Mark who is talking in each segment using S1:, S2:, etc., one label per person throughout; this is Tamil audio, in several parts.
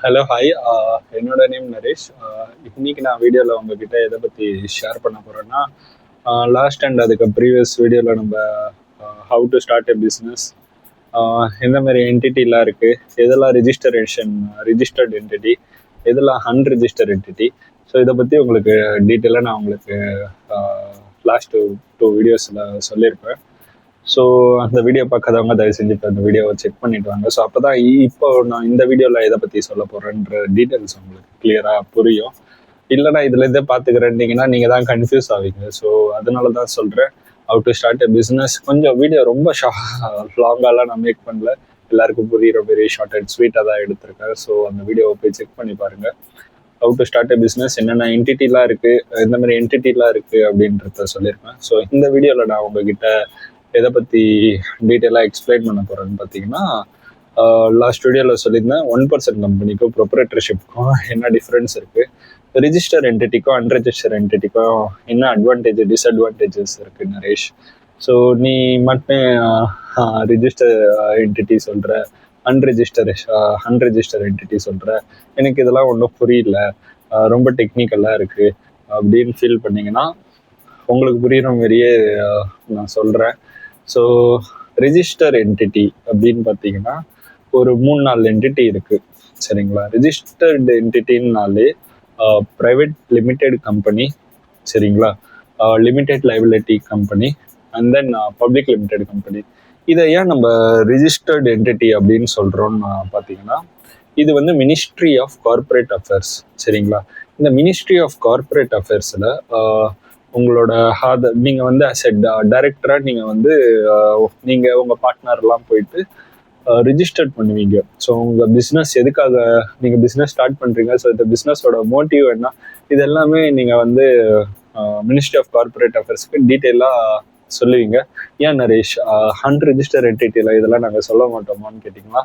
S1: Hello hi. என்னோட நேம் நரேஷ். இன்னைக்கு நான் வீடியோவில் உங்ககிட்ட எதை பற்றி ஷேர் பண்ண போகிறேன்னா, லாஸ்ட் அண்ட் அதுக்கு ப்ரீவியஸ் வீடியோவில் நம்ம how to start a business, எந்த மாதிரி என்டிட்டிலாம் இருக்குது, எதெல்லாம் ரிஜிஸ்டர்ட் என்டிட்டி, எதெல்லாம் அன்ரிஜிஸ்டர்ட் என்டிட்டி. ஸோ இதை பற்றி உங்களுக்கு டீட்டெயிலாக நான் உங்களுக்கு லாஸ்ட் டூ வீடியோஸில் சொல்லியிருப்பேன். ஸோ அந்த வீடியோ பார்க்காதவங்க தயவு செஞ்சு இப்போ அந்த வீடியோவை செக் பண்ணிட்டு வாங்க. ஸோ அப்போ தான் இப்போ நான் இந்த வீடியோவில் எதை பற்றி சொல்ல போகிறேன்ற டீட்டெயில்ஸ் உங்களுக்கு கிளியராக புரியும். இல்லைனா இதுலேருந்தே பார்த்துக்கிறேன்னீங்கன்னா நீங்கள் தான் கன்ஃபியூஸ் ஆவீங்க. ஸோ அதனால தான் சொல்கிறேன் how to start a business. கொஞ்சம் வீடியோ ரொம்ப லாங்காலாம் நான் மேக் பண்ணல, எல்லாருக்கும் புரிகிற மாதிரி ஷார்ட் அண்ட் ஸ்வீட்டாக தான் எடுத்திருக்கேன். ஸோ அந்த வீடியோவை போய் செக் பண்ணி பாருங்கள். How to start a business, என்னென்ன என்டிட்டிலாம் இருக்குது, இந்த மாதிரி என்டிட்டிலாம் இருக்குது அப்படின்றத சொல்லியிருக்கேன். ஸோ இந்த வீடியோவில் நான் உங்ககிட்ட எதை பற்றி டீட்டெயிலாக எக்ஸ்பிளைன் பண்ண போகிறேன்னு பார்த்தீங்கன்னா, லாஸ்ட் வீடியோவில் சொல்லியிருந்தேன் 1% கம்பெனிக்கும் ப்ரொப்ரேட்டர்ஷிப்க்கும் என்ன டிஃப்ரென்ஸ் இருக்குது, ரிஜிஸ்டர் என்டிட்டிக்கும் அன்ரிஜிஸ்டர் என்டிட்டிக்கும் என்ன அட்வான்டேஜ் டிஸ்அட்வான்டேஜஸ் இருக்குது நரேஷ். ஸோ நீ மட்டும் ரிஜிஸ்டர் என்டிட்டி சொல்கிற, அன்ரிஜிஸ்டர் என்டிட்டி சொல்கிற, எனக்கு இதெல்லாம் ஒன்றும் புரியல, ரொம்ப டெக்னிக்கலாக இருக்குது அப்படின்னு ஃபீல் பண்ணிங்கன்னா உங்களுக்கு புரிகிற மாதிரியே நான் சொல்கிறேன். ஸோ ரிஜிஸ்டர் என்டிட்டி அப்படின்னு பார்த்தீங்கன்னா ஒரு 3-4 என்டிட்டி இருக்குது, சரிங்களா. ரிஜிஸ்டர்டு என்டிட்டின்னாலே ப்ரைவேட் லிமிடெட் கம்பெனி, சரிங்களா, limited liability company and then public limited company. இதை ஏன் நம்ம ரிஜிஸ்டர்டு என்டிட்டி அப்படின்னு சொல்கிறோன்னு பார்த்தீங்கன்னா, இது வந்து மினிஸ்ட்ரி ஆஃப் கார்பரேட் அஃபேர்ஸ், சரிங்களா. இந்த மினிஸ்ட்ரி ஆஃப் கார்பரேட் அஃபேர்ஸில் உங்களோட நீங்கள் வந்து அஸ் எ டைரக்டராக நீங்கள் உங்கள் பார்ட்னர்லாம் போயிட்டு ரிஜிஸ்டர்ட் பண்ணுவீங்க. ஸோ உங்கள் பிஸ்னஸ் எதுக்காக நீங்கள் பிஸ்னஸ் ஸ்டார்ட் பண்ணுறீங்க, ஸோ இந்த பிஸ்னஸோட மோட்டிவ் என்ன, இது எல்லாமே நீங்கள் வந்து மினிஸ்ட்ரி ஆஃப் கார்பரேட் அஃபேர்ஸ்க்கு டீட்டெயிலாக சொல்லுவீங்க. ஏன் நரேஷ் அன்ரிஜிஸ்டர் என்டிட்டியில் இதெல்லாம் நாங்கள் சொல்ல மாட்டோமான்னு கேட்டிங்கன்னா,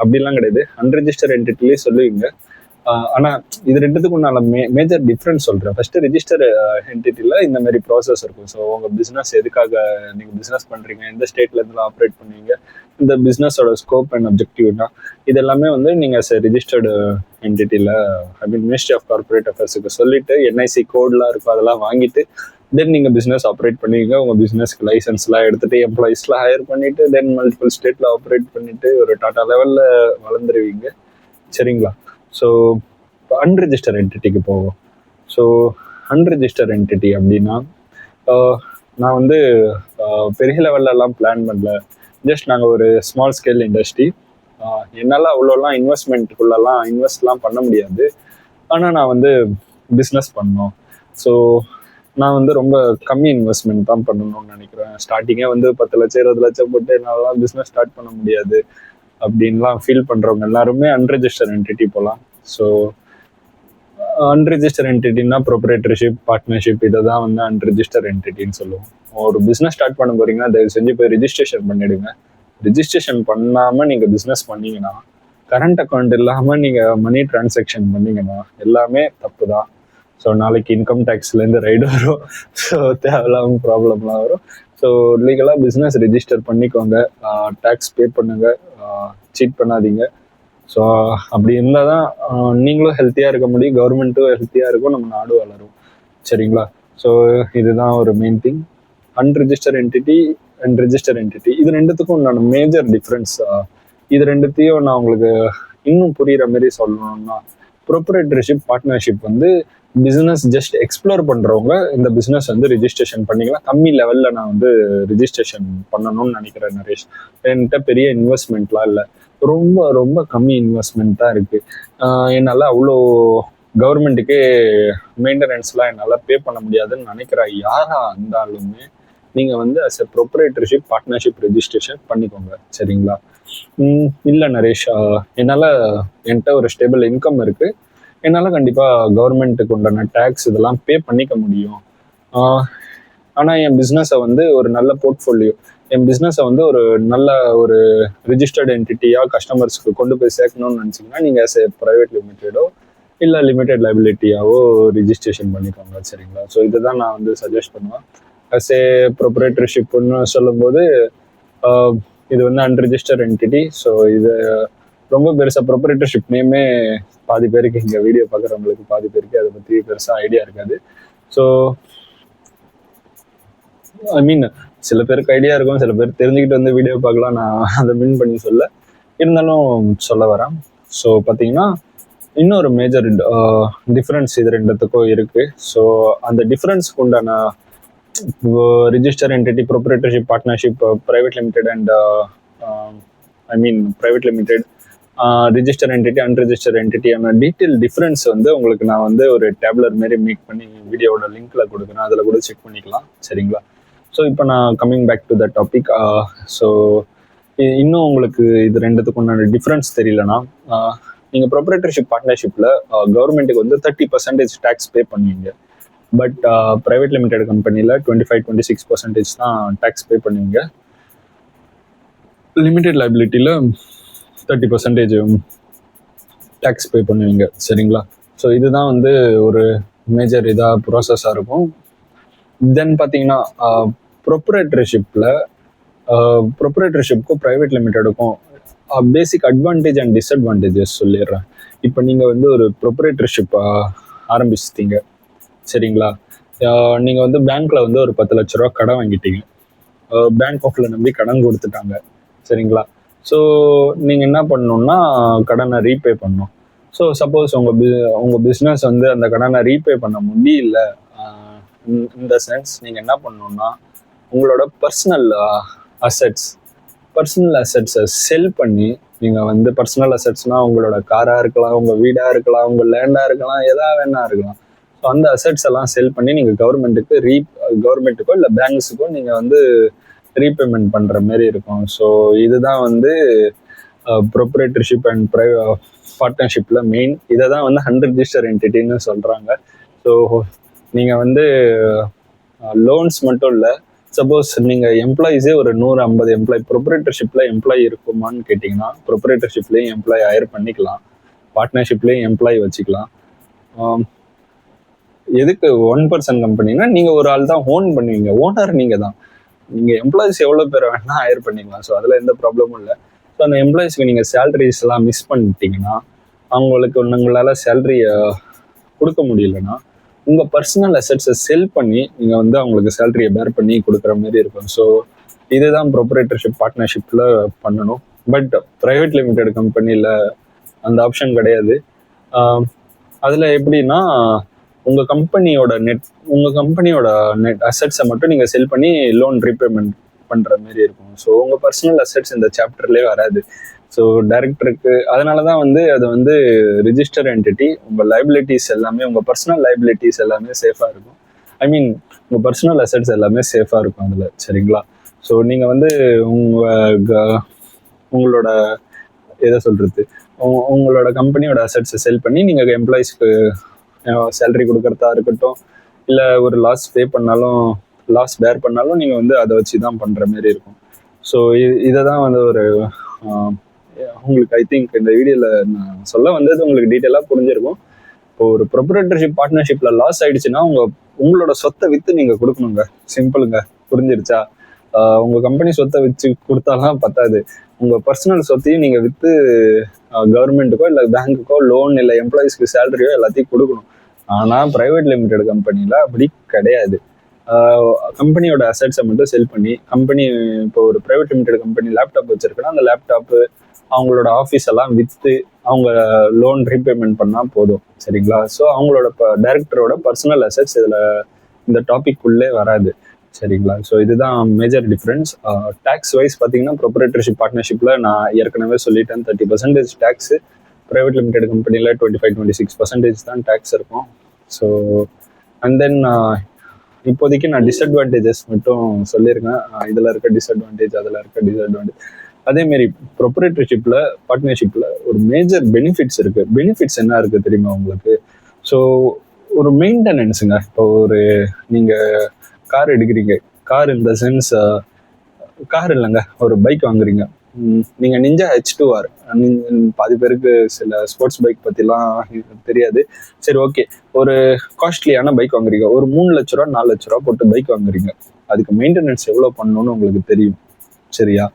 S1: அப்படிலாம் கிடையாது. அன்ரிஜிஸ்டர் என்டிட்டிலே சொல்லுவீங்க. ஆனால் இது ரெண்டுத்துக்கும் நான் மேஜர் டிஃப்ரென்ஸ் சொல்கிறேன். ஃபஸ்ட்டு ரிஜிஸ்டர் என்டிட்டியில் இந்த மாதிரி ப்ராசஸ் இருக்கும். ஸோ உங்கள் பிஸ்னஸ் எதுக்காக நீங்கள் பிஸ்னஸ் பண்ணுறீங்க, எந்த ஸ்டேட்லேருந்துலாம் ஆப்ரேட் பண்ணுவீங்க, இந்த பிஸ்னஸோட ஸ்கோப் அண்ட் அப்ஜெக்டிவ்னா இதெல்லாமே வந்து நீங்கள் ரிஜிஸ்டர்டு என்டிட்டியில் மினிஸ்ட்ரி ஆஃப் கார்பரேட் அஃபேர்ஸுக்கு சொல்லிவிட்டு என்ஐசி கோட்லாம் இருக்கும் அதெல்லாம் வாங்கிட்டு தென் நீங்கள் பிஸ்னஸ் ஆப்ரேட் பண்ணுவீங்க. உங்கள் பிஸ்னஸ்க்கு லைசன்ஸ்லாம் எடுத்துகிட்டு எம்ப்ளாயிஸ்லாம் ஹையர் பண்ணிவிட்டு தென் மல்டிபிள் ஸ்டேட்டில் ஆப்ரேட் பண்ணிவிட்டு ஒரு டாட்டா லெவலில் வளர்ந்துருவீங்க, சரிங்களா. ஸோ அன்ரிஜிஸ்டர் என்டிட்டிக்கு போவோம். ஸோ அன்ரிஜிஸ்டர் என்டிட்டி அப்படின்னா நான் வந்து பெரிய லெவல்லலாம் பிளான் பண்ணல. ஜஸ்ட் நாங்கள் ஒரு ஸ்மால் ஸ்கேல் இண்டஸ்ட்ரி. என்னால் அவ்வளோலாம் இன்வெஸ்ட்லாம் பண்ண முடியாது. ஆனால் நான் வந்து பிஸ்னஸ் பண்ணோம். ஸோ நான் வந்து ரொம்ப கம்மி இன்வெஸ்ட்மெண்ட் தான் பண்ணணும்னு நினைக்கிறேன். ஸ்டார்டிங்கே வந்து 10 லட்சம் 20 லட்சம் போட்டு என்னாலலாம் பிஸ்னஸ் ஸ்டார்ட் பண்ண முடியாது அப்படின்லாம் ஃபீல் பண்ணுறவங்க எல்லாருமே அன்ரிஜிஸ்டர் என்டிட்டி போகலாம். ஸோ அன்ரிஜிஸ்டர் என்டிட்டின்னா ப்ரொப்ரேட்டர்ஷிப், பார்ட்னர்ஷிப், இதை தான் வந்து அன்ரிஜிஸ்டர் என்டிட்டின்னு சொல்லுவோம். ஒரு பிஸ்னஸ் ஸ்டார்ட் பண்ண போகிறீங்கன்னா தயவு செஞ்சு போய் ரிஜிஸ்ட்ரேஷன் பண்ணிவிடுங்க. ரிஜிஸ்ட்ரேஷன் பண்ணாமல் நீங்கள் பிஸ்னஸ் பண்ணிங்கன்னா, கரண்ட் அக்கௌண்ட் இல்லாமல் நீங்கள் மணி டிரான்சாக்ஷன் பண்ணிங்கன்னா எல்லாமே தப்பு தான். ஸோ நாளைக்கு இன்கம் டேக்ஸ்லேருந்து ரைடு வரும். ஸோ தேவையில்லாமல் ப்ராப்ளம்லாம் வரும். ஸோ லீகலாக பிஸ்னஸ் ரிஜிஸ்டர் பண்ணிக்கோங்க, டேக்ஸ் பே பண்ணுங்கள், சீட் பண்ணாதீங்க. ஸோ அப்படி இருந்தால் தான் நீங்களும் ஹெல்த்தியாக இருக்க முடியும், கவர்மெண்ட்டும் ஹெல்த்தியாக இருக்கும், நம்ம நாடும் வளரும், சரிங்களா. ஸோ இதுதான் ஒரு main thing. Unregistered entity and register entity, இது ரெண்டுத்துக்கும் உண்டான மேஜர் டிஃப்ரென்ஸ். இது ரெண்டுத்தையும் நான் உங்களுக்கு இன்னும் புரிகிற மாதிரி சொல்லணும்னா, ப்ரொப்ரேட்டர்ஷிப், பார்ட்னர்ஷிப் வந்து பிஸ்னஸ் ஜஸ்ட் எக்ஸ்ப்ளோர் பண்ணுறவங்க இந்த பிஸ்னஸ் வந்து ரிஜிஸ்ட்ரேஷன் பண்ணிக்கலாம். கம்மி லெவலில் நான் வந்து ரிஜிஸ்ட்ரேஷன் பண்ணணும்னு நினைக்கிறேன் நரேஷ். என்கிட்ட பெரிய இன்வெஸ்ட்மெண்ட்லாம் இல்லை, ரொம்ப ரொம்ப கம்மி இன்வெஸ்ட்மெண்ட் தான் இருக்குது. என்னால் அவ்வளோ கவர்மெண்ட்டுக்கே மெயின்டெனன்ஸ்லாம் என்னால் பே பண்ண முடியாதுன்னு நினைக்கிற யாராக இருந்தாலுமே நீங்கள் வந்து as a proprietorship, partnership registration பண்ணிக்கோங்க, சரிங்களா. இல்லை நரேஷ், என்கிட்ட ஒரு ஸ்டேபிள் இன்கம் இருக்குது, என்னால் கண்டிப்பாக கவர்மெண்ட்டுக்கு உண்டான டேக்ஸ் இதெல்லாம் பே பண்ணிக்க முடியும். ஆனால் என் பிஸ்னஸை வந்து ஒரு நல்ல போர்ட்ஃபோலியோ, என் பிஸ்னஸை வந்து ஒரு நல்ல ஒரு ரிஜிஸ்டர்ட் என்டிட்டியாக கஸ்டமர்ஸ்க்கு கொண்டு போய் சேர்க்கணும்னு நினச்சிங்கன்னா நீங்கள் ஆஸ் எ ப்ரைவேட் லிமிடெடோ இல்லை லிமிடெட் லைபிலிட்டியாவோ ரிஜிஸ்ட்ரேஷன் பண்ணிக்கோங்க, சரிங்களா. ஸோ இதை தான் நான் வந்து சஜஸ்ட் பண்ணுவேன். ஆஸ் ஏ ப்ரொப்ரேட்டர்ஷிப்னு சொல்லும்போது இது வந்து அன்ரிஜிஸ்டர் என்டிட்டி. ஸோ இது ரொம்ப பெருசாக ப்ரொப்ரேட்டர்ஷிப் நேமே பாதி பேருக்கு இங்கே வீடியோ பார்க்குறவங்களுக்கு பாதி பேருக்கு அதை பற்றி பெருசாக ஐடியா இருக்காது. ஸோ ஐ மீன் சில பேருக்கு ஐடியா இருக்கும், சில பேர் தெரிஞ்சுக்கிட்டு வந்து வீடியோ பார்க்கலாம். நான் அதை மீன் பண்ணி இருந்தாலும் சொல்ல வரேன். ஸோ பார்த்தீங்கன்னா இன்னொரு மேஜர் டிஃப்ரென்ஸ் இது ரெண்டுத்துக்கும் இருக்கு. ஸோ அந்த டிஃப்ரென்ஸ்க்கு உண்டான register entity, proprietorship, partnership, private limited and private limited, register entity, unregister என்டிட்டியான டீட்டெயில் டிஃப்ரென்ஸ் வந்து உங்களுக்கு நான் வந்து ஒரு டேப்லர் மாரி மேக் பண்ணி வீடியோட லிங்க்ல கொடுக்குறேன், அதில் கூட செக் பண்ணிக்கலாம். சரிங்களா? ஸோ இப்போ நான் coming back to the topic. So இன்னும் உங்களுக்கு இது ரெண்டுத்துக்கு உண்டான டிஃப்ரென்ஸ் தெரியலனா, நீங்கள் ப்ரொப்ரேட்டர்ஷிப் பார்ட்னர்ஷிப்பில் கவர்மெண்ட்டுக்கு வந்து 30% டேக்ஸ் பே பண்ணுவீங்க. பட் ப்ரைவேட் லிமிடெட் கம்பெனியில் 25-26% தான் டேக்ஸ் பே பண்ணுவீங்க. லிமிடெட் லைபிலிட்டியில் 30% டேக்ஸ் பே பண்ணுவீங்க. சரிங்களா? ஸோ இதுதான் வந்து ஒரு மேஜர் இதாக ப்ராசஸாக இருக்கும். தென் பார்த்தீங்கன்னா ப்ரொப்ரேட்டர்ஷிப்க்கும் ப்ரைவேட் லிமிடெடுக்கும் பேசிக் அட்வான்டேஜ் அண்ட் டிஸ்அட்வான்டேஜஸ் சொல்லிடுறேன். இப்போ நீங்கள் வந்து ஒரு ப்ரொப்ரேட்டர்ஷிப் ஆரம்பிச்சிட்டீங்க. சரிங்களா? நீங்கள் வந்து பேங்க்கில் வந்து ஒரு 10 லட்ச ரூபா கடன் வாங்கிட்டீங்க. பேங்க் ஆஃப்ல நம்பி கடன் கொடுத்துட்டாங்க. சரிங்களா? ஸோ நீங்கள் என்ன பண்ணணும்னா கடனை ரீபே பண்ணணும். ஸோ சப்போஸ் உங்கள் பிஸ்னஸ் வந்து அந்த கடனை ரீபே பண்ண முடியல, இந்த சென்ஸ் நீங்கள் என்ன பண்ணணும்னா உங்களோட பர்சனல் அசெட்ஸை செல் பண்ணி, நீங்கள் வந்து பர்சனல் அசெட்ஸ்னால் உங்களோட காராக இருக்கலாம், உங்கள் வீடாக இருக்கலாம், உங்கள் லேண்டாக இருக்கலாம், எதா வேணா இருக்கலாம். ஸோ அந்த அசெட்ஸ் எல்லாம் செல் பண்ணி நீங்கள் கவர்மெண்ட்டுக்கோ இல்லை பேங்க்ஸுக்கோ நீங்கள் வந்து ரீபேமெண்ட் பண்ணுற மாரி இருக்கும். ஸோ இதுதான் வந்து ப்ரொப்ரேட்டர்ஷிப் அண்ட் பார்ட்னர்ஷிப்பில் மெயின். இதை தான் வந்து அன்ரிஜிஸ்டர் என்டிட்டின்னு சொல்கிறாங்க. ஸோ நீங்கள் வந்து லோன்ஸ் மட்டும் இல்லை, சப்போஸ் நீங்கள் எம்ப்ளாயிஸே ஒரு 150 எம்ப்ளாயி ப்ரொப்ரேட்டர்ஷிப்பில் எம்ப்ளாயி இருக்குமான்னு கேட்டிங்கன்னா, ப்ரொப்ரேட்டர்ஷிப்லேயும் எம்ப்ளாயி ஹையர் பண்ணிக்கலாம், பார்ட்னர்ஷிப்லேயும் எம்ப்ளாயி வச்சுக்கலாம். எதுக்கு 1% கம்பெனினா நீங்கள் ஒரு ஆள் தான் ஓன் பண்ணுவீங்க, ஓனர் நீங்கள் தான். நீங்கள் எம்ப்ளாயிஸ் எவ்வளோ பேர் வேணால் ஹையர் பண்ணிக்கலாம். ஸோ அதில் எந்த ப்ராப்ளமும் இல்லை. ஸோ அந்த எம்ப்ளாயிஸ்க்கு நீங்கள் சேலரிஸ் எல்லாம் மிஸ் பண்ணிட்டீங்கன்னா, அவங்களுக்கு உங்களால் சேலரியை கொடுக்க முடியலன்னா, உங்கள் பர்சனல் அசெட்ஸை செல் பண்ணி நீங்கள் வந்து அவங்களுக்கு சேலரியை பேர் பண்ணி கொடுக்குற மாதிரி இருக்கும். ஸோ இதுதான் ப்ரொப்ரேட்டர்ஷிப் பார்ட்னர்ஷிப்பில் பண்ணணும். பட் ப்ரைவேட் லிமிடெட் கம்பெனியில் அந்த ஆப்ஷன் கிடையாது. அதில் எப்படின்னா, உங்கள் கம்பெனியோட நெட் அசெட்ஸை மட்டும் நீங்கள் செல் பண்ணி லோன் ரீபேமெண்ட் பண்ணுற மாதிரி இருக்கும். ஸோ உங்கள் பர்சனல் அசெட்ஸ் இந்த சாப்டர்லேயே வராது. ஸோ டைரக்டருக்கு அதனால தான் வந்து அது வந்து ரிஜிஸ்டர் என்டிட்டி, உங்கள் லைபிலிட்டிஸ் எல்லாமே, உங்கள் பர்சனல் லைபிலிட்டிஸ் எல்லாமே சேஃபாக இருக்கும். உங்கள் பர்சனல் அசெட்ஸ் எல்லாமே சேஃபாக இருக்கும் அதில். சரிங்களா? ஸோ நீங்கள் வந்து உங்களோட எதை சொல்கிறது, உங்களோட கம்பெனியோட அசெட்ஸை செல் பண்ணி நீங்கள் எம்ப்ளாயிஸ்க்கு சேலரி கொடுக்கறதா இருக்கட்டும், இல்லை ஒரு லாஸ் பேர் பண்ணாலும் நீங்கள் வந்து அதை வச்சு தான் பண்ணுற மாதிரி இருக்கும். ஸோ இதை தான் வந்து ஒரு உங்களுக்கு ஐ திங்க் இந்த வீடியோவில் நான் சொல்ல வந்தது உங்களுக்கு டீட்டெயிலாக புரிஞ்சிருக்கும். இப்போ ஒரு ப்ரொப்ரேட்டர்ஷிப் பார்ட்னர்ஷிப்பில் லாஸ் ஆயிடுச்சுன்னா உங்களோட சொத்தை விற்று நீங்கள் கொடுக்கணுங்க. சிம்பிளுங்க. புரிஞ்சிருச்சா? உங்கள் கம்பெனி சொத்தை வச்சு கொடுத்தாலாம் பத்தாது, உங்கள் பர்சனல் சொத்தையும் நீங்கள் விற்று கவர்மெண்ட்டுக்கோ இல்லை பேங்க்குக்கோ லோன் இல்லை எம்ப்ளாயிஸ்க்கு சேலரியோ எல்லாத்தையும் கொடுக்கணும். ஆனால் ப்ரைவேட் லிமிடெட் கம்பெனியில் அப்படி கிடையாது. கம்பெனியோட அசெட்ஸை மட்டும் செல் பண்ணி இப்போ ஒரு ப்ரைவேட் லிமிடெட் கம்பெனி லேப்டாப் வச்சிருக்குன்னா அந்த லேப்டாப்பு அவங்களோட ஆஃபீஸ் எல்லாம் விற்று அவங்க லோன் ரீபேமெண்ட் பண்ணால் போதும். சரிங்களா? ஸோ அவங்களோட டைரக்டரோட பர்சனல் அசெட்ஸ் இதில் இந்த டாபிக் உள்ளே வராது. சரிங்களா? ஸோ இதுதான் மேஜர் டிஃப்ரென்ஸ். டேக்ஸ் வைஸ் பார்த்தீங்கன்னா ப்ரொப்ரேட்டர்ஷிப் பார்ட்னர்ஷிப்பில் நான் ஏற்கனவே சொல்லிட்டேன், 30% டேக்ஸு. ப்ரைவேட் லிமிடெட் கம்பெனியில் 25-26% தான் டேக்ஸ் இருக்கும். ஸோ அண்ட் தென் இப்போதைக்கு நான் டிஸ்அட்வான்டேஜஸ் மட்டும் சொல்லியிருக்கேன். இதில் இருக்க டிஸ்அட்வான்டேஜ், அதில் இருக்க டிஸ்அட்வான்டேஜ். அதேமாரி ப்ரொப்ரேட்டர்ஷிப்பில் பார்ட்னர்ஷிப்பில் ஒரு மேஜர் பெனிஃபிட்ஸ் இருக்குது. பெனிஃபிட்ஸ் என்ன இருக்குது தெரியுமா உங்களுக்கு? ஸோ ஒரு மெயின்டெனன்ஸுங்க. இப்போ ஒரு நீங்கள் கார் எடுக்கிறீங்க, கார் இந்த சென்ஸ் கார் இல்லைங்க, ஒரு பைக் வாங்குறீங்க. நீங்கள் நிஞ்சா H2R, பாதி பேருக்கு சில ஸ்போர்ட்ஸ் பைக் பற்றிலாம் தெரியாது. சரி, ஓகே, ஒரு காஸ்ட்லியான பைக் வாங்குறீங்க, ஒரு 3 லட்ச ரூபா 4 லட்ச ரூபா போட்டு பைக் வாங்குறீங்க. அதுக்கு மெயின்டெனன்ஸ் எவ்வளோ பண்ணணும்னு உங்களுக்கு தெரியும். சரியா?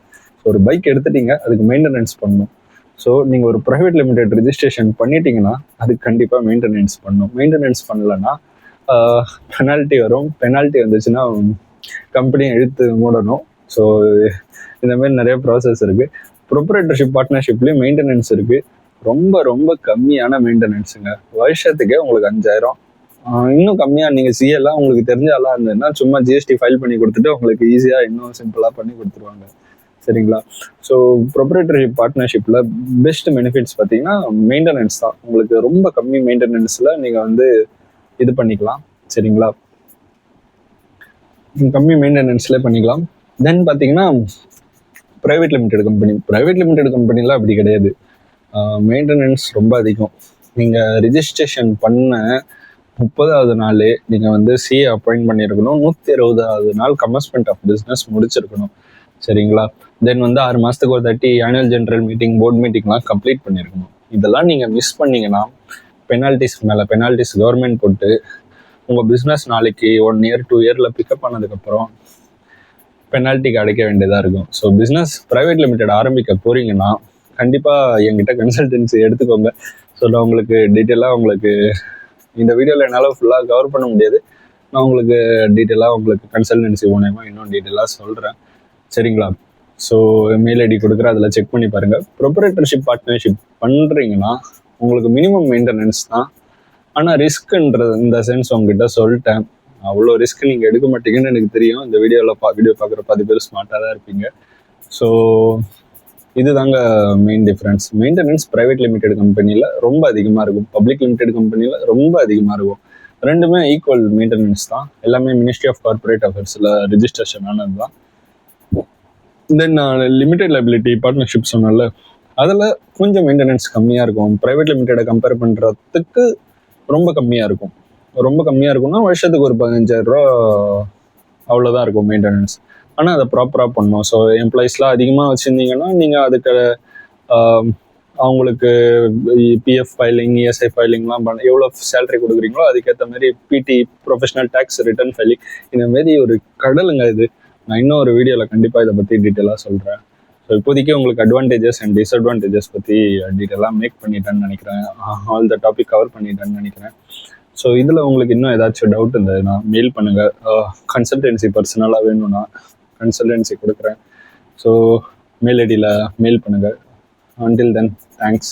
S1: ஒரு பைக் எடுத்துட்டீங்க, அதுக்கு மெயின்டெனன்ஸ் பண்ணணும். ஸோ நீங்கள் ஒரு ப்ரைவேட் லிமிடெட் ரிஜிஸ்ட்ரேஷன் பண்ணிட்டீங்கன்னா அதுக்கு கண்டிப்பாக மெயின்டெனன்ஸ் பண்ணணும். மெயின்டெனன்ஸ் பண்ணலன்னா பெனால்ட்டி வரும். பெனால்ட்டி வந்துச்சுன்னா கம்பெனியை இழுத்து மூடணும். ஸோ இந்த மாதிரி நிறைய ப்ராசஸ் இருக்குது. ப்ரொப்ரைட்டர்ஷிப் பார்ட்னர்ஷிப்லேயும் மெயின்டெனன்ஸ் இருக்குது. ரொம்ப ரொம்ப கம்மியான மெயின்டெனன்ஸுங்க. வருஷத்துக்கே உங்களுக்கு 5,000. இன்னும் கம்மியாக நீங்கள் சிஎல்லாம் உங்களுக்கு தெரிஞ்ச ஆளாக இருந்ததுன்னா சும்மா ஜிஎஸ்டி ஃபைல் பண்ணி கொடுத்துட்டு உங்களுக்கு ஈஸியாக இன்னும் சிம்பிளாக பண்ணி கொடுத்துருவாங்க. சரிங்களா? ஸோ ப்ரொப்ரைட்டர்ஷிப் பார்ட்னர்ஷிப்பில் பெஸ்ட் பெனிஃபிட்ஸ் பார்த்தீங்கன்னா மெயின்டெனன்ஸ் தான். உங்களுக்கு ரொம்ப கம்மி மெயின்டெனன்ஸில் நீங்கள் வந்து இது பண்ணிக்கலாம். சரிங்களா? கம்மி மெயின்டெனன்ஸ்லேயே பண்ணிக்கலாம். தென் பார்த்தீங்கன்னா ப்ரைவேட் லிமிடெட் கம்பெனிலாம் அப்படி கிடையாது. மெயின்டெனன்ஸ் ரொம்ப அதிகம். நீங்கள் ரிஜிஸ்ட்ரேஷன் பண்ண 30வது நாள் நீங்கள் வந்து சிஏ அப்பாயிண்ட் பண்ணியிருக்கணும். 120வது நாள் கமஸ்மெண்ட் ஆஃப் பிஸ்னஸ் முடிச்சிருக்கணும். சரிங்களா? தென் வந்து 6 மாதத்துக்கு ஒரு தாட்டி ஆனுவல் ஜென்ரல் மீட்டிங், போர்ட் மீட்டிங்லாம் கம்ப்ளீட் பண்ணியிருக்கணும். இதெல்லாம் நீங்கள் மிஸ் பண்ணிங்கன்னா பெனால்ட்டிஸ் மேலே பெனால்ட்டிஸ் கவர்மெண்ட் போட்டு உங்கள் பிஸ்னஸ் நாளைக்கு 1 இயர் 2 இயரில் பிக்கப் ஆனதுக்கப்புறம் பெனால்ட்டிக்கு அடைக்க வேண்டியதாக இருக்கும். ஸோ பிஸ்னஸ் ப்ரைவேட் லிமிடெட் ஆரம்பிக்க போகிறீங்கன்னா கண்டிப்பாக என்கிட்ட கன்சல்டன்சி எடுத்துக்கோங்க. ஸோ நான் உங்களுக்கு டீட்டெயிலாக உங்களுக்கு இந்த வீடியோவில் என்னால் ஃபுல்லாக கவர் பண்ண முடியாது. நான் உங்களுக்கு டீட்டெயிலாக உங்களுக்கு கன்சல்டன்சி மூலயமா இன்னும் டீட்டெயிலாக சொல்கிறேன். சரிங்களா? ஸோ மெயில் ஐடி கொடுக்குறேன், அதில் செக் பண்ணி பாருங்கள். ப்ரொப்ரைட்டர்ஷிப் பார்ட்னர்ஷிப் பண்ணுறீங்கன்னா உங்களுக்கு மினிமம் மெயின்டெனன்ஸ் தான். ஆனால் ரிஸ்க்குன்றது இந்த சென்ஸ் உங்ககிட்ட சொல்லிட்டேன். அவ்வளோ ரிஸ்க் நீங்கள் எடுக்க மாட்டீங்கன்னு எனக்கு தெரியும். இந்த வீடியோ பார்க்குற 10 பேர் ஸ்மார்ட்டாக தான் இருப்பீங்க. ஸோ இதுதாங்க main difference. Maintenance private limited கம்பெனியில் ரொம்ப அதிகமாக இருக்கும், பப்ளிக் லிமிடெட் கம்பெனியில் ரொம்ப அதிகமாக இருக்கும். ரெண்டுமே ஈக்குவல் மெயின்டெனன்ஸ் தான். எல்லாமே மினிஸ்ட்ரி ஆஃப் கார்பரேட் அஃபேர்ஸில் ரிஜிஸ்ட்ரேஷன் ஆனது தான். தென் லிமிடெட் லைபிலிட்டி பார்ட்னர்ஷிப் சொன்னால அதில் கொஞ்சம் மெயின்டெனன்ஸ் கம்மியாக இருக்கும். ப்ரைவேட் லிமிடெடை கம்பேர் பண்ணுறதுக்கு ரொம்ப கம்மியாக இருக்கும். ரொம்ப கம்மியாக இருக்கும்னா வருஷத்துக்கு ஒரு 15,000 ரூபா அவ்வளோதான் இருக்கும் மெயின்டெனன்ஸ். ஆனால் அதை ப்ராப்பராக பண்ணணும். ஸோ எம்ப்ளாயீஸ்லாம் அதிகமாக வச்சுருந்தீங்கன்னா நீங்கள் அதுக்கு அவங்களுக்கு பிஎஃப் ஃபைலிங், இஎஸ்ஐ ஃபைலிங்லாம் எவ்வளோ சேலரி கொடுக்குறீங்களோ அதுக்கேற்ற மாதிரி பிடி, ப்ரொஃபஷனல் டேக்ஸ் ரிட்டர்ன் ஃபைலிங், இந்த மாரி ஒரு கடலுங்க இது. நான் இன்னும் ஒரு வீடியோவில் கண்டிப்பாக இதை பற்றி டீட்டெயிலாக சொல்கிறேன். ஸோ இப்போதைக்கு உங்களுக்கு அட்வான்டேஜஸ் அண்ட் டிஸ்அட்வான்டேஜஸ் பற்றி டீட்டெயிலாக மேக் பண்ணிட்டேன்னு நினைக்கிறேன். ஆல் த டாபிக் கவர் பண்ணிட்டேன்னு நினைக்கிறேன். ஸோ இதில் உங்களுக்கு இன்னும் ஏதாச்சும் டவுட் இருந்ததுன்னா மெயில் பண்ணுங்கள். கன்சல்டன்சி பர்சனலாக வேணும்னா கன்சல்டன்சி கொடுக்குறேன். ஸோ மெயில் ஐடியில் மெயில் பண்ணுங்கள். Until then, thanks.